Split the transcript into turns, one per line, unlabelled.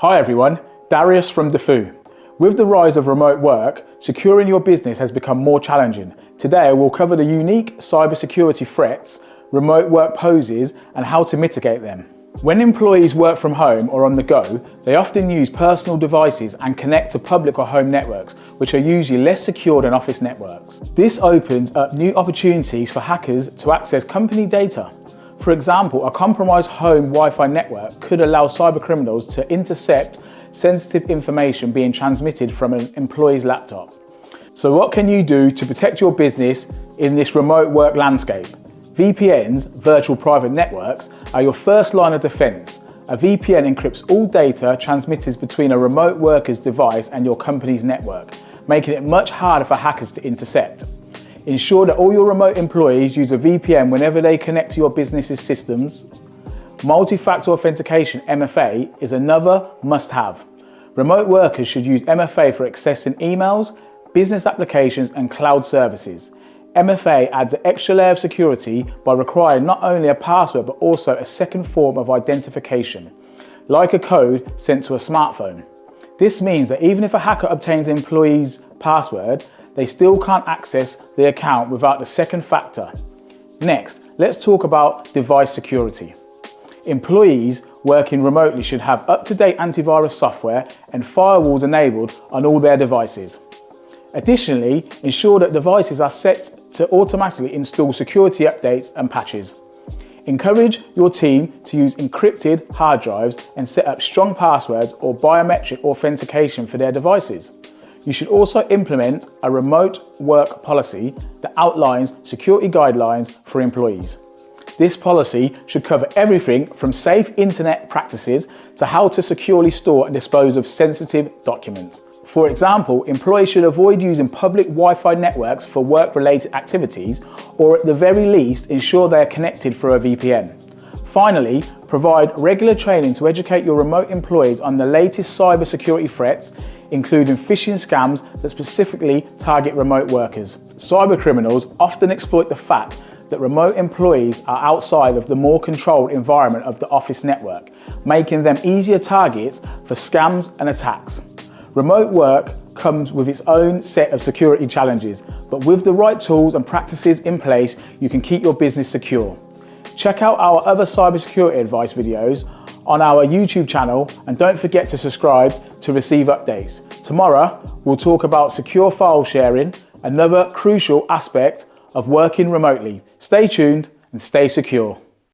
Hi everyone, Darius from DeFu. With the rise of remote work, securing your business has become more challenging. Today we'll cover the unique cybersecurity threats remote work poses and how to mitigate them. When employees work from home or on the go, they often use personal devices and connect to public or home networks, which are usually less secure than office networks. This opens up new opportunities for hackers to access company data. For example, a compromised home Wi-Fi network could allow cybercriminals to intercept sensitive information being transmitted from an employee's laptop. So what can you do to protect your business in this remote work landscape? VPNs, virtual private networks, are your first line of defense. A VPN encrypts all data transmitted between a remote worker's device and your company's network, making it much harder for hackers to intercept. Ensure that all your remote employees use a VPN whenever they connect to your business's systems. Multi-factor authentication, MFA, is another must-have. Remote workers should use MFA for accessing emails, business applications, and cloud services. MFA adds an extra layer of security by requiring not only a password but also a second form of identification, like a code sent to a smartphone. This means that even if a hacker obtains an employee's password, they still can't access the account without the second factor. Next, let's talk about device security. Employees working remotely should have up-to-date antivirus software and firewalls enabled on all their devices. Additionally, ensure that devices are set to automatically install security updates and patches. Encourage your team to use encrypted hard drives and set up strong passwords or biometric authentication for their devices. You should also implement a remote work policy that outlines security guidelines for employees. This policy should cover everything from safe internet practices to how to securely store and dispose of sensitive documents. For example, employees should avoid using public Wi-Fi networks for work-related activities, or at the very least, ensure they are connected through a VPN. Finally, provide regular training to educate your remote employees on the latest cybersecurity threats, including phishing scams that specifically target remote workers. Cybercriminals often exploit the fact that remote employees are outside of the more controlled environment of the office network, making them easier targets for scams and attacks. Remote work comes with its own set of security challenges, but with the right tools and practices in place, you can keep your business secure. Check out our other cybersecurity advice videos on our YouTube channel, and don't forget to subscribe to receive updates. Tomorrow, we'll talk about secure file sharing, another crucial aspect of working remotely. Stay tuned and stay secure.